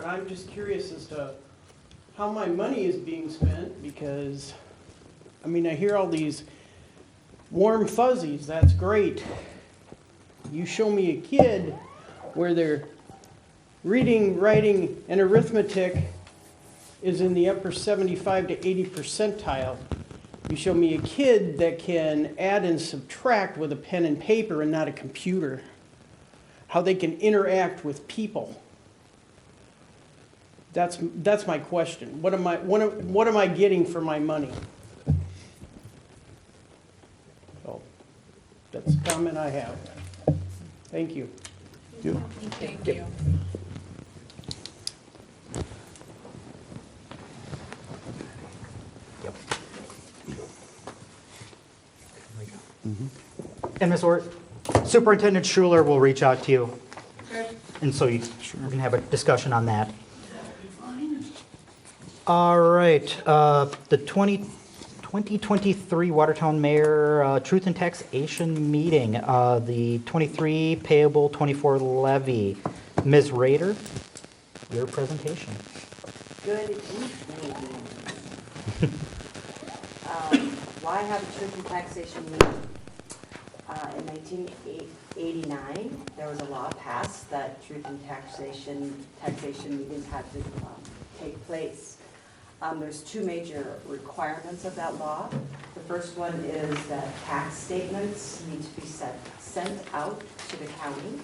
I'm just curious as to how my money is being spent, because, I mean, I hear all these warm fuzzies, that's great. You show me a kid where their reading, writing, and arithmetic is in the upper 75 to 80 percentile. You show me a kid that can add and subtract with a pen and paper and not a computer. How they can interact with people. That's my question. What am I getting for my money? So that's the comment I have. Thank you. Thank you. Yep. And Ms. Ort, Superintendent Schuler will reach out to you. And so you can have a discussion on that. All right, the 2023 Watertown Mayor Truth and Taxation Meeting, the 23 payable 24 levy. Ms. Rader, your presentation. Good evening. Why have a truth and taxation meeting? In 1989, there was a law passed that truth and taxation meetings had to take place. There's two major requirements of that law. The first one is that tax statements need to be sent out to the county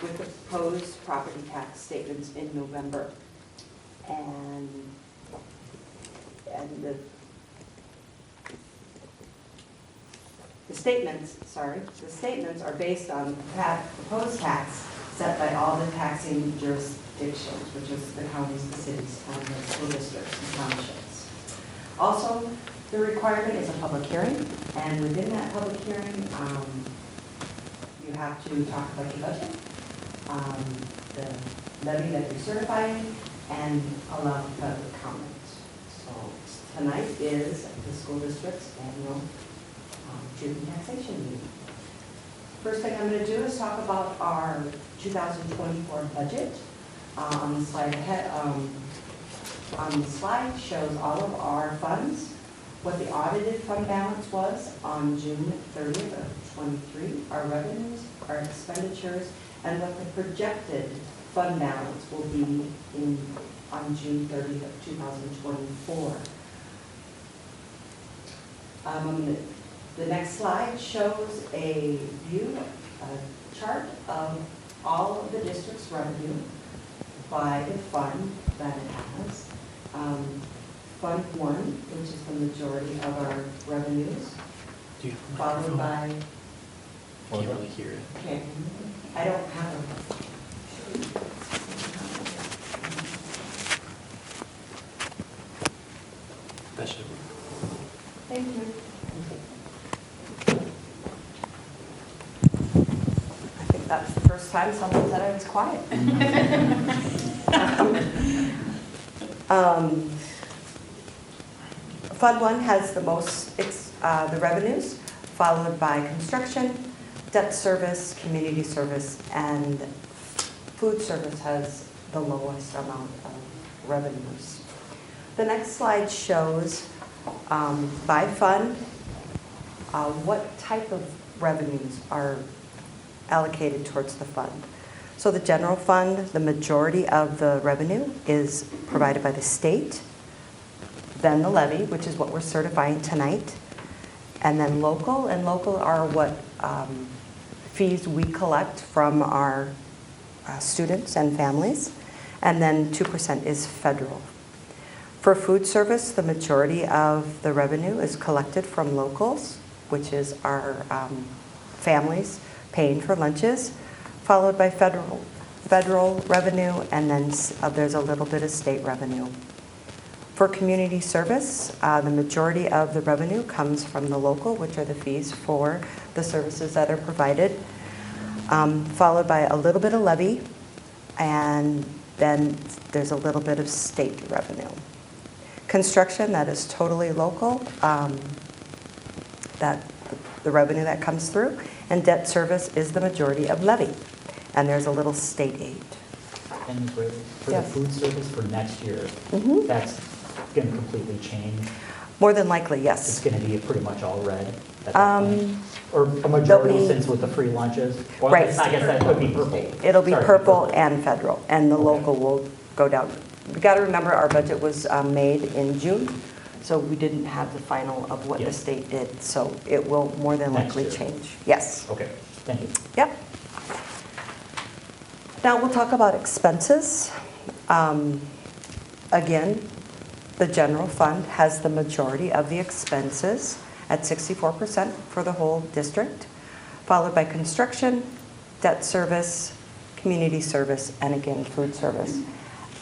with the proposed property tax statements in November. And the statements are based on proposed tax set by all the taxing jurisdictions, which is the counties, the cities, and the school districts and townships. Also, the requirement is a public hearing, and within that public hearing, you have to talk about your budget, the levy that you're certifying, and allow public comment. So tonight is the school district's annual truth and taxation meeting. First thing I'm going to do is talk about our 2024 budget. On the slide ahead, on the slide shows all of our funds, what the audited fund balance was on June 30th of 23, our revenues, our expenditures, and what the projected fund balance will be on June 30th of 2024. The next slide shows a chart of all of the district's revenue by the fund that it has. Fund 1, which is the majority of our revenues, followed by... Can't really hear it. Okay, I don't have a... That should work. Thank you. I think that's the first time someone said I was quiet. Fund 1 has the most, the revenues, followed by construction, debt service, community service, and food service has the lowest amount of revenues. The next slide shows by fund what type of revenues are allocated towards the fund. So the general fund, the majority of the revenue is provided by the state, then the levy, which is what we're certifying tonight, and then local. And local are what fees we collect from our students and families, and then 2% is federal. For food service, the majority of the revenue is collected from locals, which is our families paying for lunches, followed by federal revenue, and then there's a little bit of state revenue. For community service, the majority of the revenue comes from the local, which are the fees for the services that are provided, followed by a little bit of levy, and then there's a little bit of state revenue. Construction, that is totally local, that the revenue that comes through, and debt service is the majority of levy, and there's a little state aid. And Ms. Rivers, for the Yes. food service for next year, Mhm. that's going to completely change? More than likely, It's yes. going to be pretty much all red at that point? Um, Or a majority be- since with the free lunches? Well, Right. I guess that could be purple. It'll be Sorry, purple and federal, and the Okay. local will go down. We got to remember, our budget was made in June, so we didn't have the final of what the Yes. state did, so it will more than Next likely year. change. Yes. Okay, thank you. Yep. Now we'll talk about expenses. Again, the general fund has the majority of the expenses at 64% for the whole district, followed by construction, debt service, community service, and again, food service.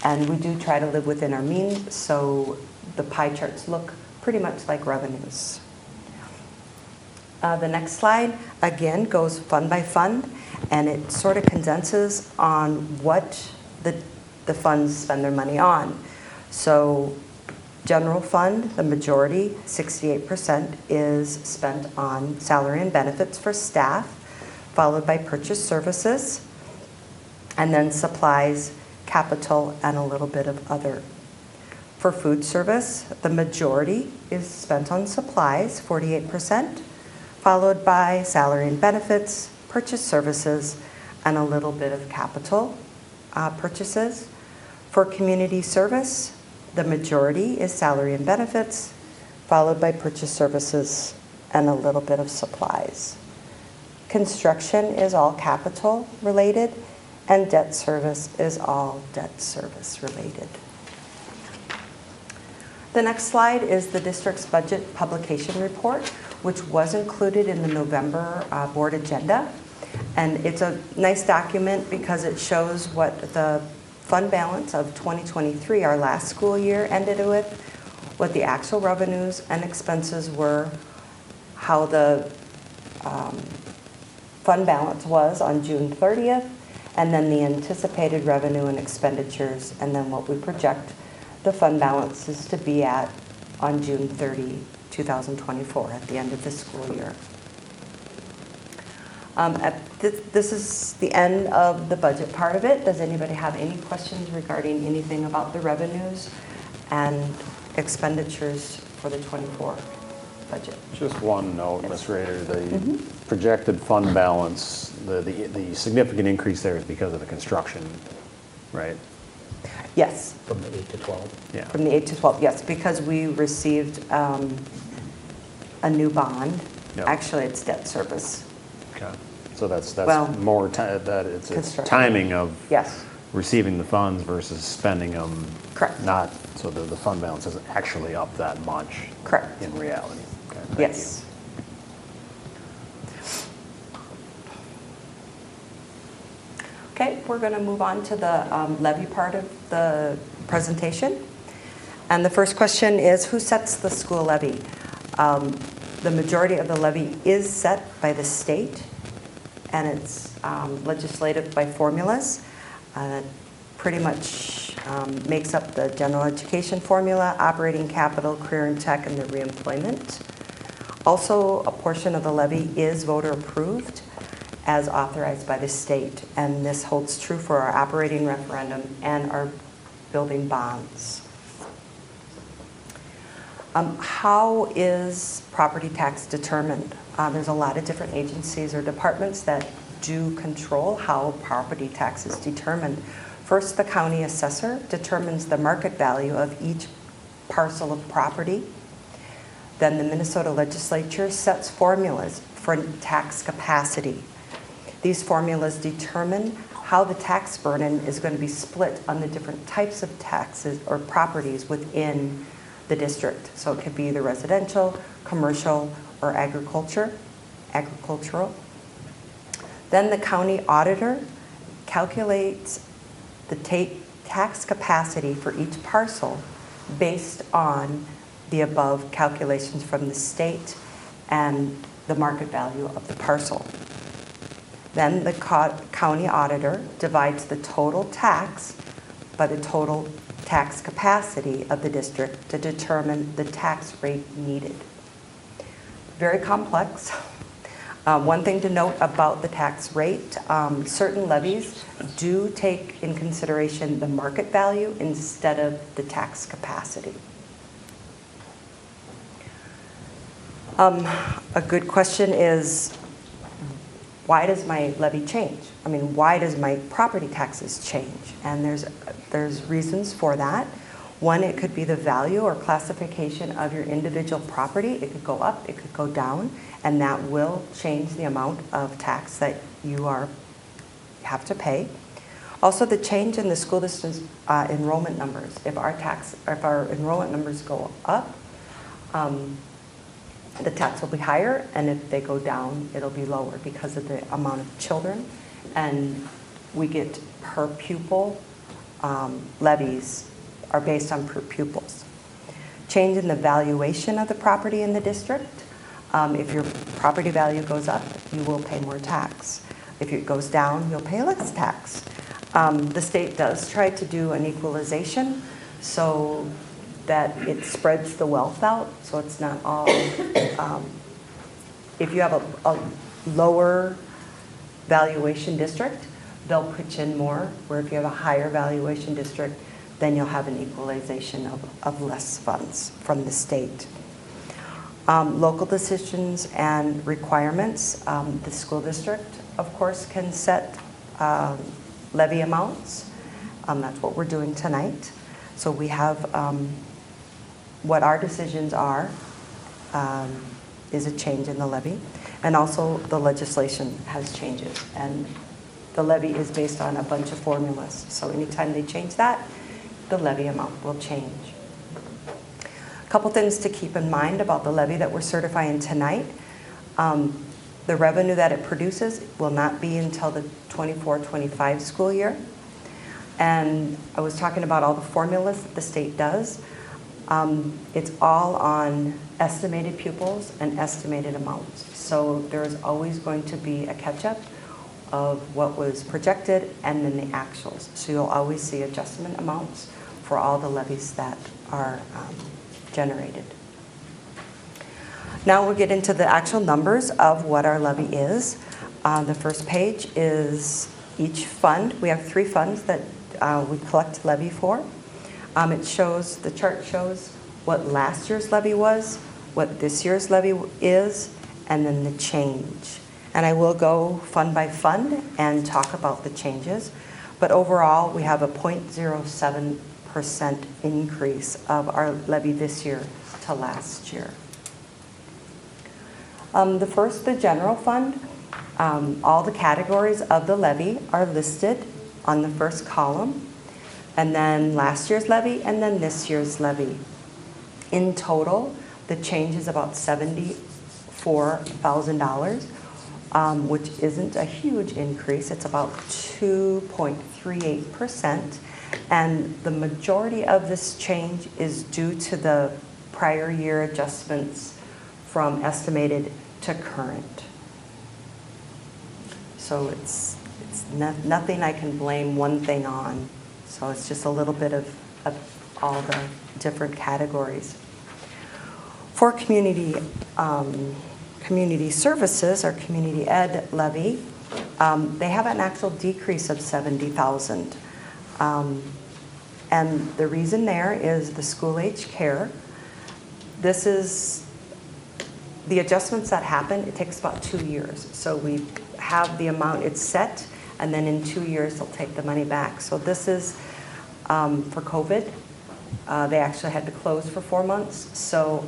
And we do try to live within our means, so the pie charts look pretty much like revenues. The next slide, again, goes fund by fund, and it sort of condenses on what the funds spend their money on. So general fund, the majority, 68%, is spent on salary and benefits for staff, followed by purchase services, and then supplies, capital, and a little bit of other. For food service, the majority is spent on supplies, 48%, followed by salary and benefits, purchase services, and a little bit of capital purchases. For community service, the majority is salary and benefits, followed by purchase services and a little bit of supplies. Construction is all capital related, and debt service is all debt service related. The next slide is the district's budget publication report, which was included in the November board agenda. And it's a nice document because it shows what the fund balance of 2023, our last school year, ended with, what the actual revenues and expenses were, how the fund balance was on June 30th, and then the anticipated revenue and expenditures, and then what we project the fund balances to be at on June 30, 2024, at the end of the school year. This is the end of the budget part of it. Does anybody have any questions regarding anything about the revenues and expenditures for the 24 budget? Just one note, Yes. Ms. Rader, the Mhm. projected fund balance, the significant increase there is because of the construction, right? Yes, From the 8 to 12? Yeah. from the 8 to 12, yes, because we received a new bond. Yep. Actually, it's debt service. Okay. So that's Well, more, that it's construction. timing of Yes, receiving the funds versus spending them. Correct. Not, so the fund balance isn't actually up that much correct. in reality. Okay, thank Yes. Okay, we're going to move on to the levy part of the presentation. And the first question is, who sets the school levy? The majority of the levy is set by the state, and it's legislated by formulas. Pretty much makes up the general education formula, operating capital, career and tech, and the reemployment. Also, a portion of the levy is voter approved as authorized by the state, and this holds true for our operating referendum and our building bonds. How is property tax determined? There's a lot of different agencies or departments that do control how property tax is determined. First, the county assessor determines the market value of each parcel of property. Then the Minnesota legislature sets formulas for tax capacity. These formulas determine how the tax burden is going to be split on the different types of taxes or properties within the district. So it could be either residential, commercial, or agricultural. Then the county auditor calculates the tax capacity for each parcel based on the above calculations from the state and the market value of the parcel. Then the county auditor divides the total tax by the total tax capacity of the district to determine the tax rate needed. Very complex. One thing to note about the tax rate, certain levies do take in consideration the market value instead of the tax capacity. A good question is, why does my levy change? I mean, why does my property taxes change? And there's reasons for that. One, it could be the value or classification of your individual property. It could go up, it could go down, and that will change the amount of tax that you have to pay. Also, the change in the school district's enrollment numbers. If our enrollment numbers go up, the tax will be higher, and if they go down, it'll be lower because of the amount of children. And we get per pupil levies are based on per pupils. Change in the valuation of the property in the district. If your property value goes up, you will pay more tax. If it goes down, you'll pay less tax. The state does try to do an equalization so that it spreads the wealth out, so it's not all, if you have a lower valuation district, they'll pitch in more, where if you have a higher valuation district, then you'll have an equalization of less funds from the state. Local decisions and requirements, the school district, of course, can set levy amounts. That's what we're doing tonight. So we have what our decisions are is a change in the levy. And also the legislation has changes. And the levy is based on a bunch of formulas. So anytime they change that, the levy amount will change. A couple things to keep in mind about the levy that we're certifying tonight. The revenue that it produces will not be until the 24-25 school year. And I was talking about all the formulas that the state does. It's all on estimated pupils and estimated amounts. So there's always going to be a catch-up of what was projected and then the actuals. So you'll always see adjustment amounts for all the levies that are generated. Now we'll get into the actual numbers of what our levy is. The first page is each fund. We have 3 funds that we collect levy for. The chart shows what last year's levy was, what this year's levy is, and then the change. And I will go fund by fund and talk about the changes. But overall, we have a 0.07% increase of our levy this year to last year. The general fund, all the categories of the levy are listed on the first column, and then last year's levy, and then this year's levy. In total, the change is about $74,000, which isn't a huge increase. It's about 2.38%, and the majority of this change is due to the prior year adjustments from estimated to current. So it's nothing I can blame one thing on. So it's just a little bit of all the different categories. For community services or community ed levy, they have an actual decrease of $70,000. And the reason there is the school age care. This is the adjustments that happen. It takes about 2 years. So we have the amount, it's set, and then in 2 years they'll take the money back. So this is for COVID. They actually had to close for 4 months. So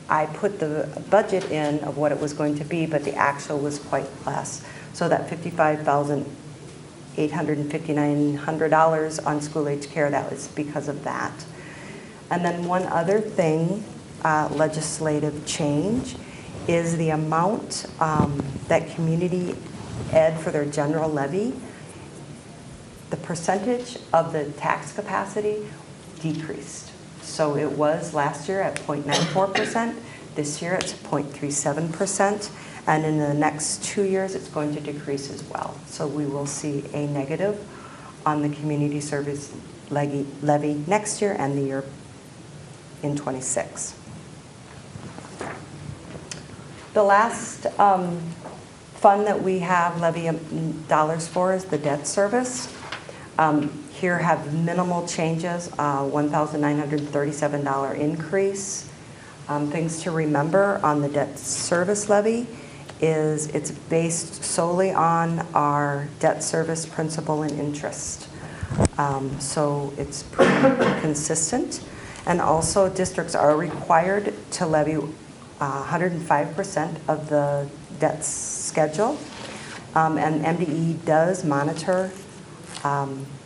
I put the budget in of what it was going to be, but the actual was quite less. So that $55,859 on school age care, that was because of that. And then one other thing, legislative change, is the amount that community ed for their general levy, the percentage of the tax capacity decreased. So it was last year at 0.94%, this year it's 0.37%, and in the next 2 years it's going to decrease as well. So we will see a negative on the community service levy next year and the year in 26. The last fund that we have levy dollars for is the debt service. Here have minimal changes, $1,937 increase. Things to remember on the debt service levy is it's based solely on our debt service principal and interest. So it's pretty consistent. And also districts are required to levy 105% of the debt schedule. And MDE does monitor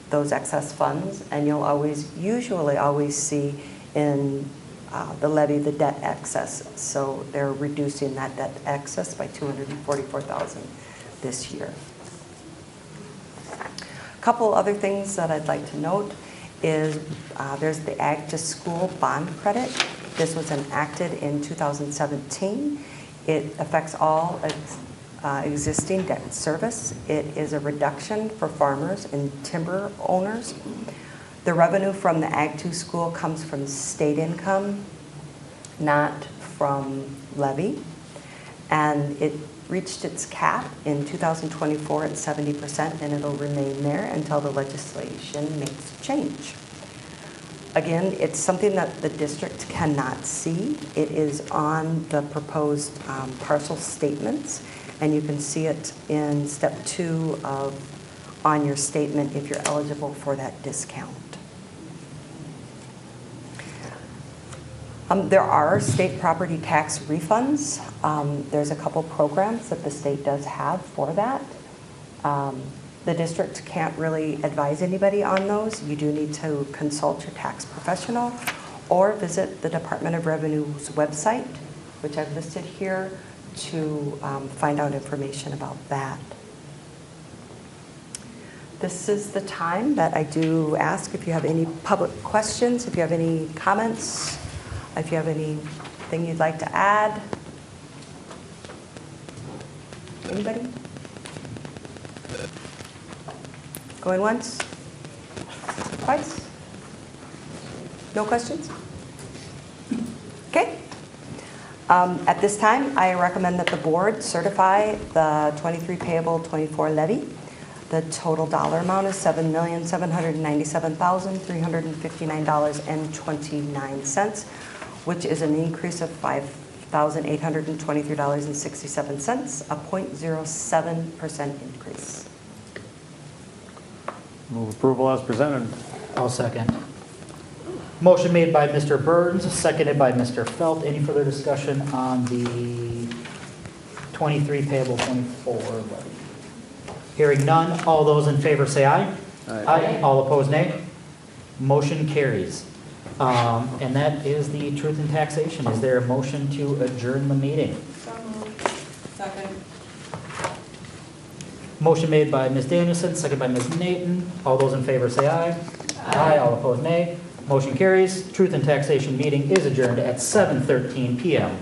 those excess funds, and you'll usually always see in the levy the debt excess. So they're reducing that debt excess by $244,000 this year. A couple other things that I'd like to note is there's the Ag to School bond credit. This was enacted in 2017. It affects all existing debt service. It is a reduction for farmers and timber owners. The revenue from the Ag to School comes from state income, not from levy. And it reached its cap in 2024 at 70%, and it'll remain there until the legislation makes a change. Again, it's something that the district cannot see. It is on the proposed parcel statements, and you can see it in step 2 on your statement if you're eligible for that discount. There are state property tax refunds. There's a couple programs that the state does have for that. The district can't really advise anybody on those. You do need to consult your tax professional or visit the Department of Revenue's website, which I've listed here, to find out information about that. This is the time that I do ask if you have any public questions, if you have any comments, if you have anything you'd like to add. Anybody? Going once? Twice? No questions? Okay. At this time, I recommend that the board certify the 23 payable 24 levy. The total dollar amount is $7,797,359.29, which is an increase of $5,823.67, a 0.07% increase. Move approval as presented. I'll second. Motion made by Mr. Burns, seconded by Mr. Felt. Any further discussion on the 23 payable 24 levy? Hearing none, all those in favor say aye. Aye. All opposed, nay. Motion carries. And that is the truth in taxation. Is there a motion to adjourn the meeting? So moved. Second. Motion made by Ms. Danielson, seconded by Ms. Naton. All those in favor say aye. Aye. All opposed, nay. Motion carries. Truth in taxation meeting is adjourned at 7:13 p.m.